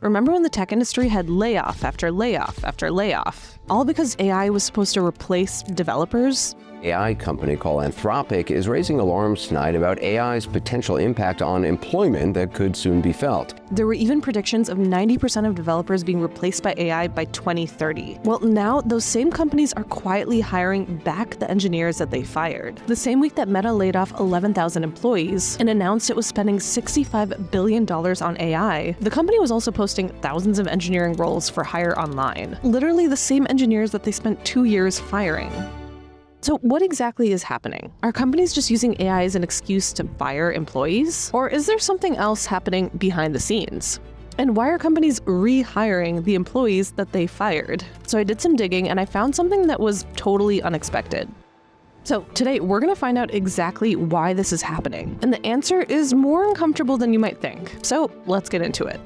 Remember when the tech industry had layoff after layoff after layoff? All because AI was supposed to replace developers? AI company called Anthropic is raising alarms tonight about AI's potential impact on employment that could soon be felt. There were even predictions of 90% of developers being replaced by AI by 2030. Well, now those same companies are quietly hiring back the engineers that they fired. The same week that Meta laid off 11,000 employees and announced it was spending $65 billion on AI, the company was also posting thousands of engineering roles for hire online. Literally the same engineers that they spent 2 years firing. So what exactly is happening? Are companies just using AI as an excuse to fire employees? Or is there something else happening behind the scenes? And why are companies rehiring the employees that they fired? So I did some digging and I found something that was totally unexpected. So today we're going to find out exactly why this is happening. And the answer is more uncomfortable than you might think. So let's get into it.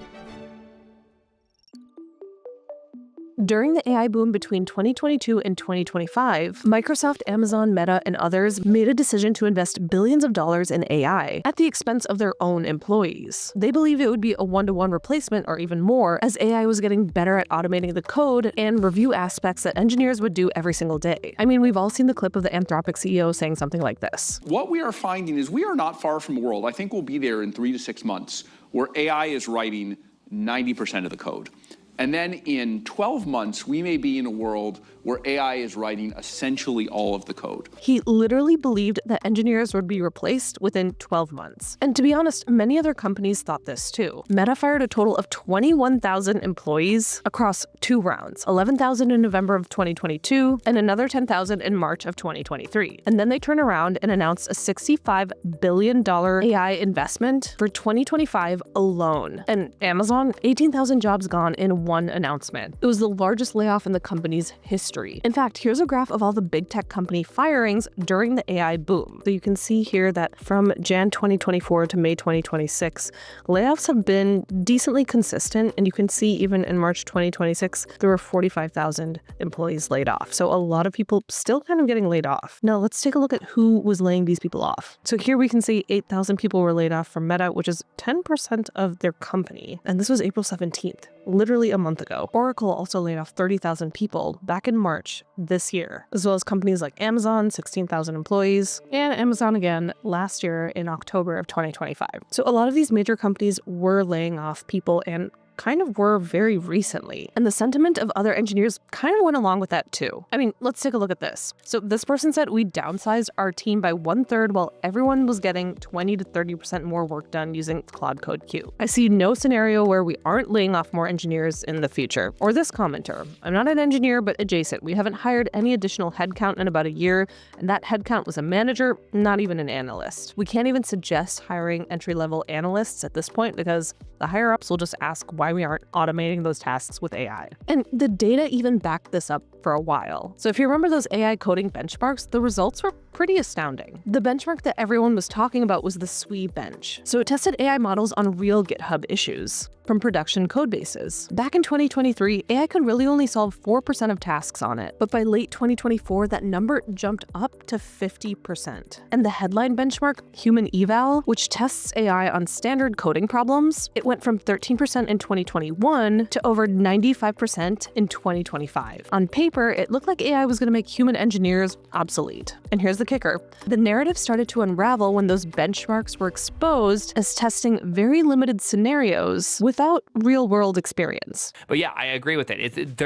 During the AI boom between 2022 and 2025, Microsoft, Amazon, Meta, and others made a decision to invest billions of dollars in AI at the expense of their own employees. They believed it would be a one-to-one replacement or even more, as AI was getting better at automating the code and review aspects that engineers would do every single day. I mean, we've all seen the clip of the Anthropic CEO saying something like this. What we are finding is we are not far from a world, I think we'll be there in 3 to 6 months, where AI is writing 90% of the code. And then in 12 months, we may be in a world where AI is writing essentially all of the code. He literally believed that engineers would be replaced within 12 months. And to be honest, many other companies thought this too. Meta fired a total of 21,000 employees across 2 rounds, 11,000 in November of 2022 and another 10,000 in March of 2023. And then they turned around and announced a $65 billion AI investment for 2025 alone. And Amazon, 18,000 jobs gone in one announcement. It was the largest layoff in the company's history. In fact, here's a graph of all the big tech company firings during the AI boom. So you can see here that from Jan 2024 to May 2026, layoffs have been decently consistent, and you can see even in March 2026, there were 45,000 employees laid off. So a lot of people still kind of getting laid off. Now let's take a look at who was laying these people off. So here we can see 8,000 people were laid off from Meta, which is 10% of their company. And this was April 17th. Literally a month ago. Oracle also laid off 30,000 people back in March this year, as well as companies like Amazon, 16,000 employees, and Amazon again last year in October of 2025. So a lot of these major companies were laying off people and kind of were very recently. And the sentiment of other engineers kind of went along with that too. I mean, let's take a look at this. So this person said we downsized our team by 1/3 while everyone was getting 20 to 30% more work done using Claude Code Q. I see no scenario where we aren't laying off more engineers in the future. Or this commenter, I'm not an engineer, but adjacent. We haven't hired any additional headcount in about a year, and that headcount was a manager, not even an analyst. We can't even suggest hiring entry-level analysts at this point because the higher-ups will just ask why we aren't automating those tasks with AI. And the data even backed this up for a while. So if you remember those AI coding benchmarks, the results were pretty astounding. The benchmark that everyone was talking about was the SWE bench. So it tested AI models on real GitHub issues from production code bases. Back in 2023, AI could really only solve 4% of tasks on it, but by late 2024, that number jumped up to 50%. And the headline benchmark, Human Eval, which tests AI on standard coding problems, it went from 13% in 2021 to over 95% in 2025. On paper, it looked like AI was going to make human engineers obsolete. And here's the kicker. The narrative started to unravel when those benchmarks were exposed as testing very limited scenarios without real-world experience. But yeah, I agree with it.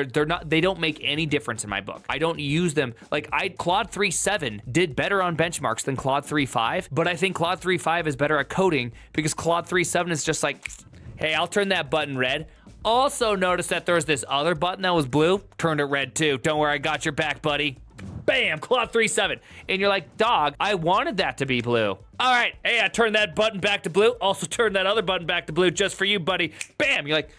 They don't make any difference in my book. I don't use them. Claude 3.7 did better on benchmarks than Claude 3.5, but I think Claude 3.5 is better at coding because Claude 3.7 is just like, hey, I'll turn that button red. Also notice that there's this other button that was blue. Turned it red too. Don't worry, I got your back, buddy. Bam, Claude 3.7. And you're like, dog, I wanted that to be blue. All right, hey, I turned that button back to blue. Also turned that other button back to blue just for you, buddy. Bam, you're like,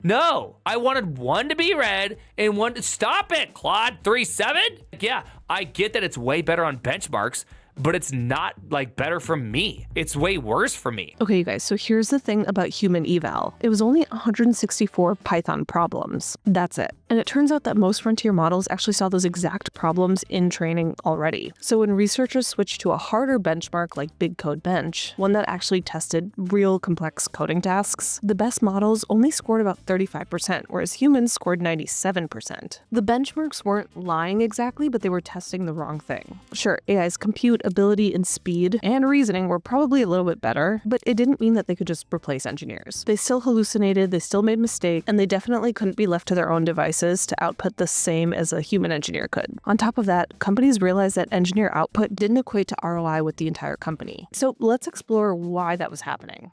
no, I wanted one to be red and one to stop it, Claude 3.7. Yeah, I get that it's way better on benchmarks, but it's not like better for me. It's way worse for me. Okay, you guys, so here's the thing about human eval. It was only 164 Python problems. That's it. And it turns out that most frontier models actually saw those exact problems in training already. So when researchers switched to a harder benchmark like Big Code Bench, one that actually tested real complex coding tasks, the best models only scored about 35%, whereas humans scored 97%. The benchmarks weren't lying exactly, but they were testing the wrong thing. Sure, AI's compute ability and speed and reasoning were probably a little bit better, but it didn't mean that they could just replace engineers. They still hallucinated, they still made mistakes, and they definitely couldn't be left to their own devices to output the same as a human engineer could. On top of that, companies realized that engineer output didn't equate to ROI with the entire company. So let's explore why that was happening.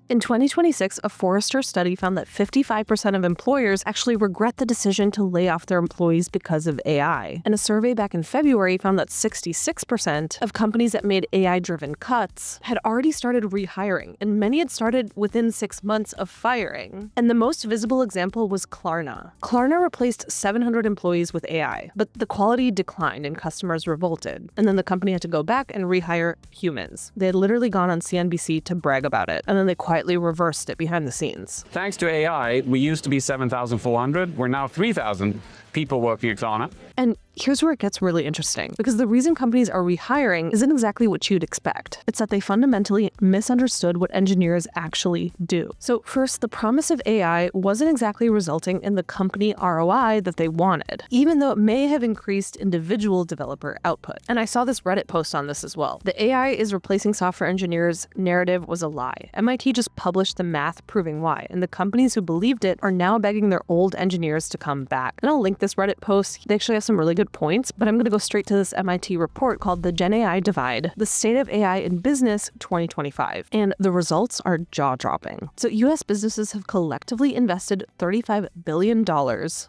In 2026, a Forrester study found that 55% of employers actually regret the decision to lay off their employees because of AI. And a survey back in February found that 66% of companies that made AI-driven cuts had already started rehiring, and many had started within 6 months of firing. And the most visible example was Klarna. Klarna replaced 700 employees with AI, but the quality declined and customers revolted. And then the company had to go back and rehire humans. They had literally gone on CNBC to brag about it, and then they quietly reversed it behind the scenes. Thanks to AI, we used to be 7,400. We're now 3,000 people working at Klarna. And here's where it gets really interesting, because the reason companies are rehiring isn't exactly what you'd expect. It's that they fundamentally misunderstood what engineers actually do. So first, the promise of AI wasn't exactly resulting in the company ROI that they wanted, even though it may have increased individual developer output. And I saw this Reddit post on this as well. The AI is replacing software engineers narrative was a lie. MIT just published the math proving why, and the companies who believed it are now begging their old engineers to come back. And I'll link this Reddit post. They actually have some really good points, but I'm going to go straight to this MIT report called the Gen AI Divide, the State of AI in Business 2025. And the results are jaw-dropping. So US businesses have collectively invested $35 billion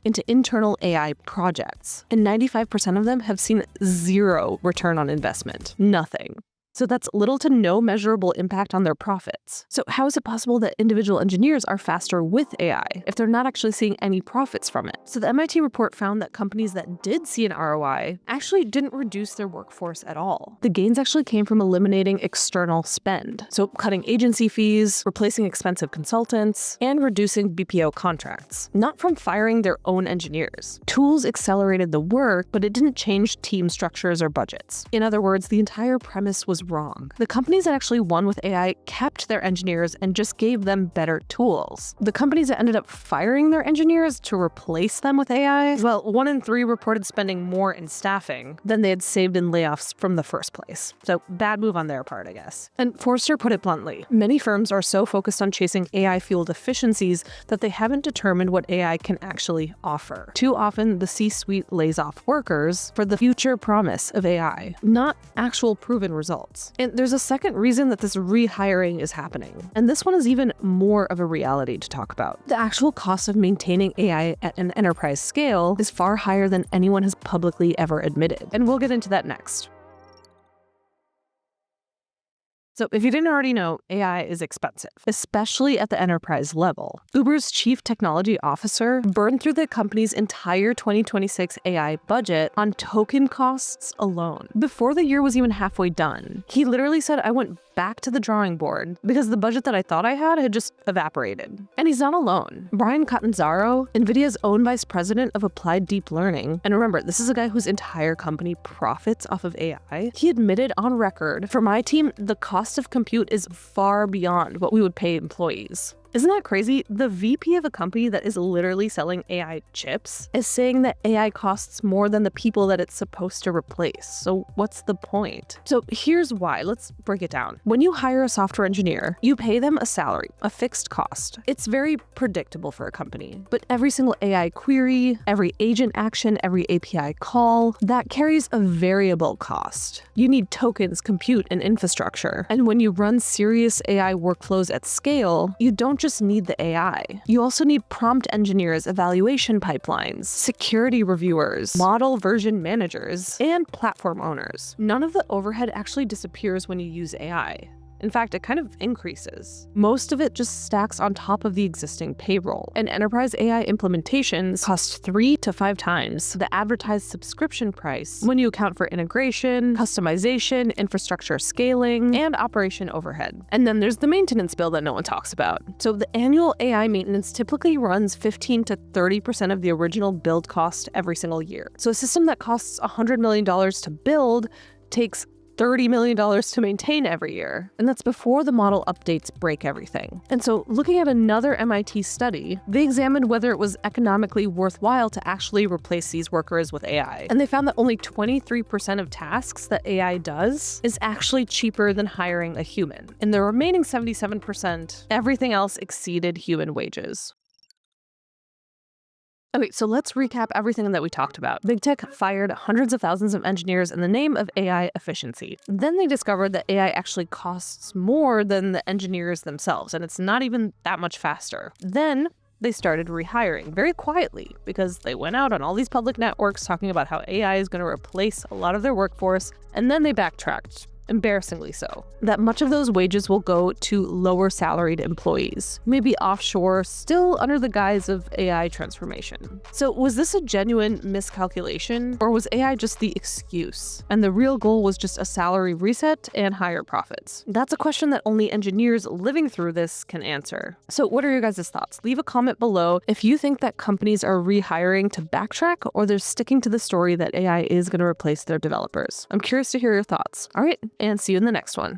into internal AI projects, and 95% of them have seen zero return on investment. Nothing. So that's little to no measurable impact on their profits. So how is it possible that individual engineers are faster with AI if they're not actually seeing any profits from it? So the MIT report found that companies that did see an ROI actually didn't reduce their workforce at all. The gains actually came from eliminating external spend. So cutting agency fees, replacing expensive consultants, and reducing BPO contracts, not from firing their own engineers. Tools accelerated the work, but it didn't change team structures or budgets. In other words, the entire premise was wrong. The companies that actually won with AI kept their engineers and just gave them better tools. The companies that ended up firing their engineers to replace them with AI, well, 1 in 3 reported spending more in staffing than they had saved in layoffs from the first place. So bad move on their part, I guess. And Forrester put it bluntly, many firms are so focused on chasing AI-fueled efficiencies that they haven't determined what AI can actually offer. Too often, the C-suite lays off workers for the future promise of AI, not actual proven results. And there's a second reason that this rehiring is happening. And this one is even more of a reality to talk about. The actual cost of maintaining AI at an enterprise scale is far higher than anyone has publicly ever admitted. And we'll get into that next. So if you didn't already know, AI is expensive, especially at the enterprise level. Uber's chief technology officer burned through the company's entire 2026 AI budget on token costs alone before the year was even halfway done. He literally said, I went back to the drawing board because the budget that I thought I had just evaporated. And he's not alone. Brian Catanzaro, NVIDIA's own vice president of applied deep learning, and remember, this is a guy whose entire company profits off of AI, he admitted on record, for my team, the cost of compute is far beyond what we would pay employees. Isn't that crazy? The VP of a company that is literally selling AI chips is saying that AI costs more than the people that it's supposed to replace. So what's the point? So here's why. Let's break it down. When you hire a software engineer, you pay them a salary, a fixed cost. It's very predictable for a company. But every single AI query, every agent action, every API call, that carries a variable cost. You need tokens, compute, and infrastructure. And when you run serious AI workflows at scale, you don't just need the AI. You also need prompt engineers, evaluation pipelines, security reviewers, model version managers, and platform owners. None of the overhead actually disappears when you use AI. In fact, it kind of increases. Most of it just stacks on top of the existing payroll. And enterprise AI implementations cost 3 to 5 times the advertised subscription price when you account for integration, customization, infrastructure scaling, and operation overhead. And then there's the maintenance bill that no one talks about. So the annual AI maintenance typically runs 15 to 30% of the original build cost every single year. So a system that costs $100 million to build takes $30 million to maintain every year. And that's before the model updates break everything. And so looking at another MIT study, they examined whether it was economically worthwhile to actually replace these workers with AI. And they found that only 23% of tasks that AI does is actually cheaper than hiring a human. In the remaining 77%, everything else exceeded human wages. Okay, so let's recap everything that we talked about. Big tech fired hundreds of thousands of engineers in the name of AI efficiency. Then they discovered that AI actually costs more than the engineers themselves, and it's not even that much faster. Then they started rehiring very quietly because they went out on all these public networks talking about how AI is going to replace a lot of their workforce, and then they backtracked. Embarrassingly so, that much of those wages will go to lower salaried employees, maybe offshore, still under the guise of AI transformation. So was this a genuine miscalculation, or was AI just the excuse, and the real goal was just a salary reset and higher profits? That's a question that only engineers living through this can answer. So what are your guys' thoughts? Leave a comment below if you think that companies are rehiring to backtrack, or they're sticking to the story that AI is going to replace their developers. I'm curious to hear your thoughts. All right, and see you in the next one.